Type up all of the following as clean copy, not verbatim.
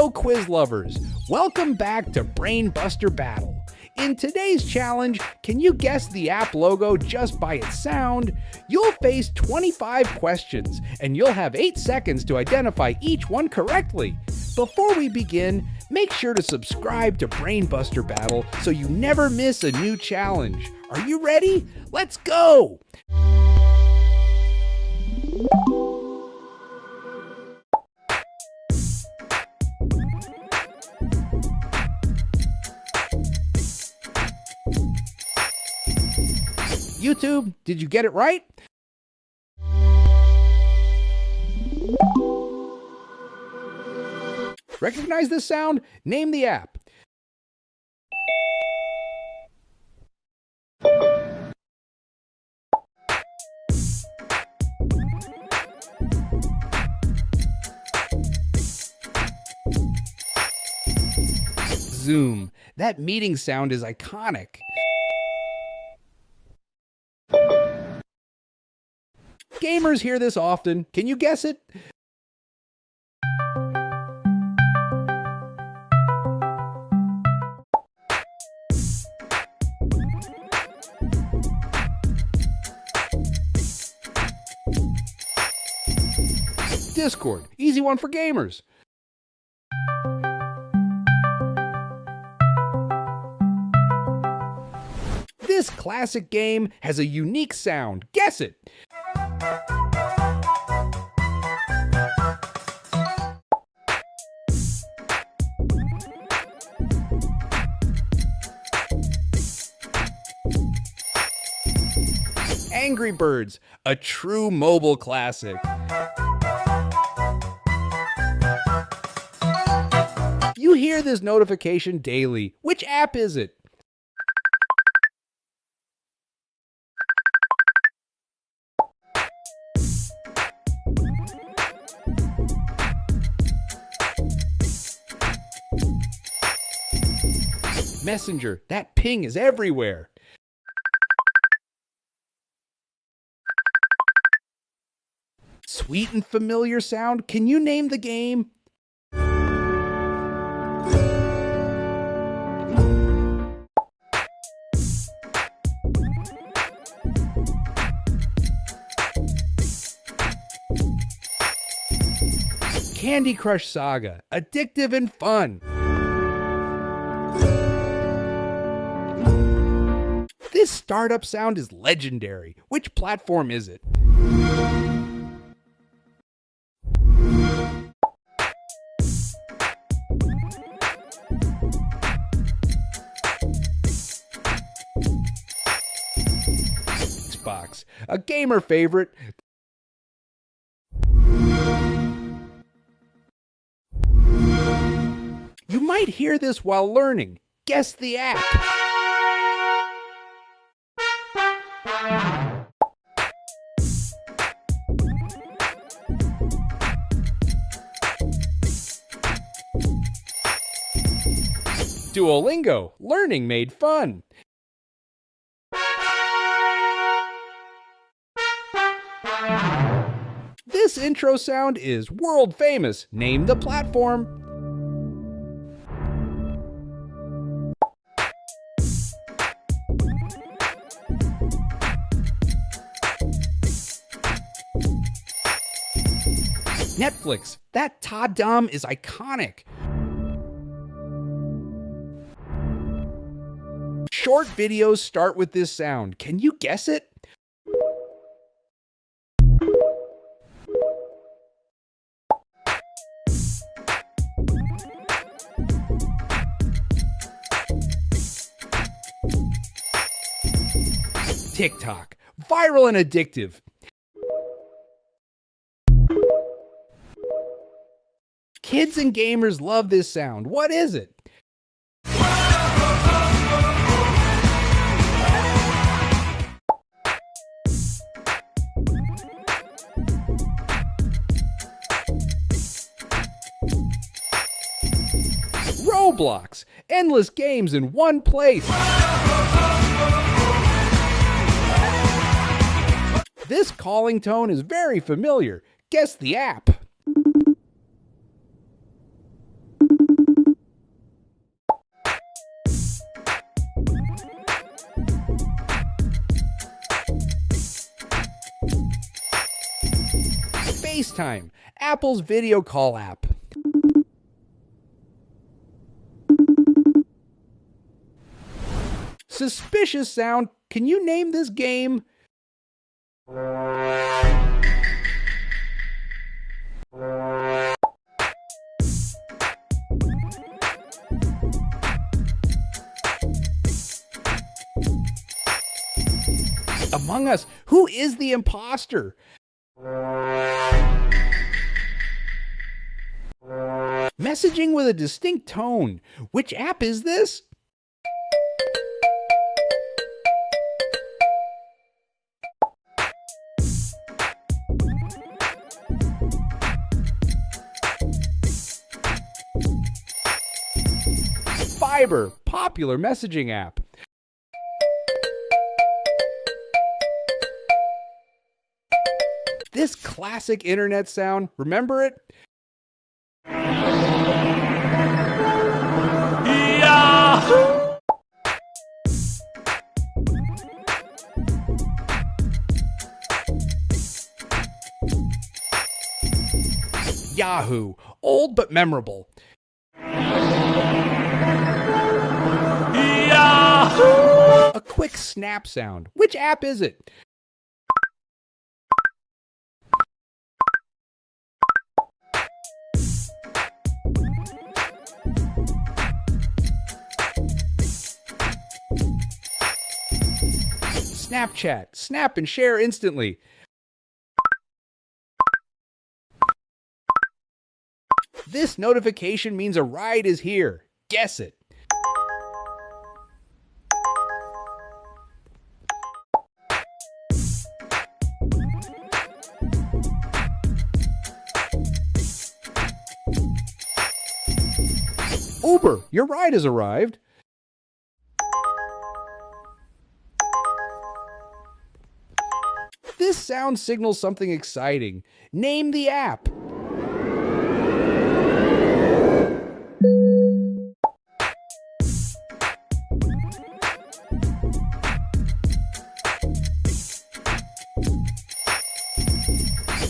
Hello, quiz lovers. Welcome back to Brain Buster Battle. In today's challenge, can you guess the app logo just by its sound? You'll face 25 questions, and you'll have 8 seconds to identify each one correctly. Before we begin, make sure to subscribe to Brain Buster Battle so you never miss a new challenge. Are you ready? Let's go! YouTube, did you get it right? Recognize this sound? Name the app. Zoom. That meeting sound is iconic. Gamers hear this often. Can you guess it? Discord. Easy one for gamers. This classic game has a unique sound. Guess it. Angry Birds, a true mobile classic. You hear this notification daily. Which app is it? Messenger, that ping is everywhere. Sweet and familiar sound. Can you name the game? Candy Crush Saga, addictive and fun. This startup sound is legendary. Which platform is it? Xbox, a gamer favorite. You might hear this while learning. Guess the app. Duolingo, learning made fun. This intro sound is world famous. Name the platform. Netflix, that ta-dum is iconic. Short videos start with this sound. Can you guess it? TikTok, viral and addictive. Kids and gamers love this sound. What is it? Roblox, endless games in one place. This calling tone is very familiar. Guess the app. FaceTime, Apple's video call app. Suspicious sound. Can you name this game? Among Us. Who is the imposter? Messaging with a distinct tone. Which app is this? Viber, popular messaging app. This classic internet sound, remember it? Yahoo! Yahoo! Old but memorable. Yahoo! A quick snap sound. Which app is it? Snapchat. Snap and share instantly. This notification means a ride is here. Guess it. Uber, your ride has arrived. This sound signals something exciting. Name the app.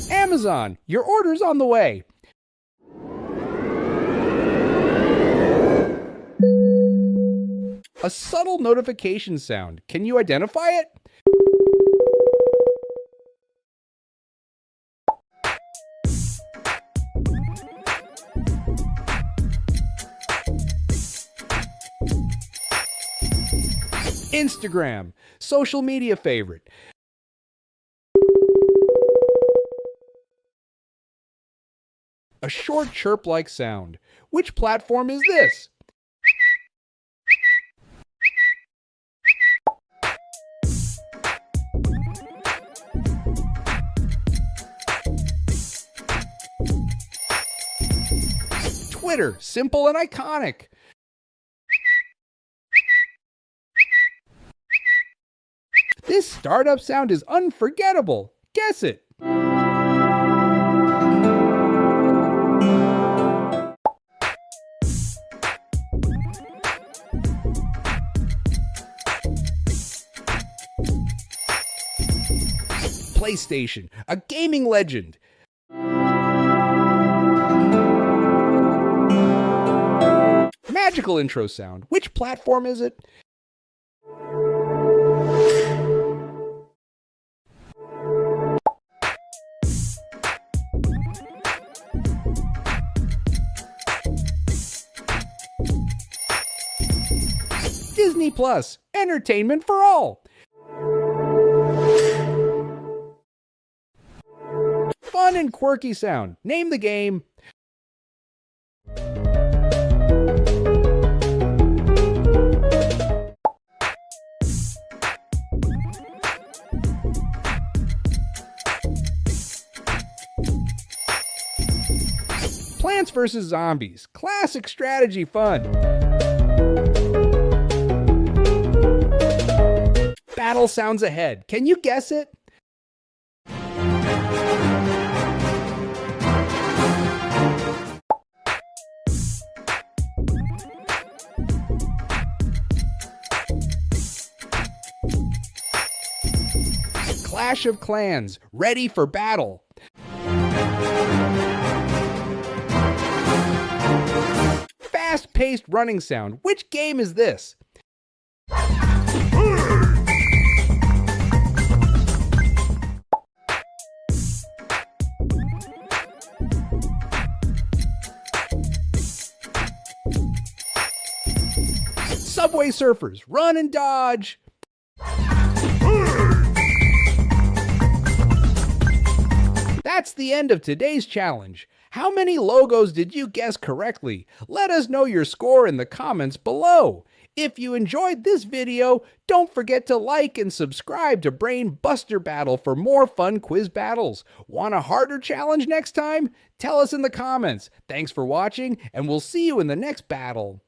Amazon, your order's on the way. A subtle notification sound. Can you identify it? Instagram, social media favorite. A short chirp-like sound. Which platform is this? Twitter, simple and iconic. This startup sound is unforgettable. Guess it. PlayStation, a gaming legend. Magical intro sound. Which platform is it? Disney Plus, entertainment for all. Fun and quirky sound. Name the game. Plants vs. Zombies. Classic strategy fun. Battle sounds ahead. Can you guess it? Clash of Clans. Ready for battle. fast-paced running sound. Which game is this? Subway Surfers, run and dodge. That's the end of today's challenge. How many logos did you guess correctly? Let us know your score in the comments below. If you enjoyed this video, don't forget to like and subscribe to Brain Buster Battle for more fun quiz battles. Want a harder challenge next time? Tell us in the comments. Thanks for watching, and we'll see you in the next battle.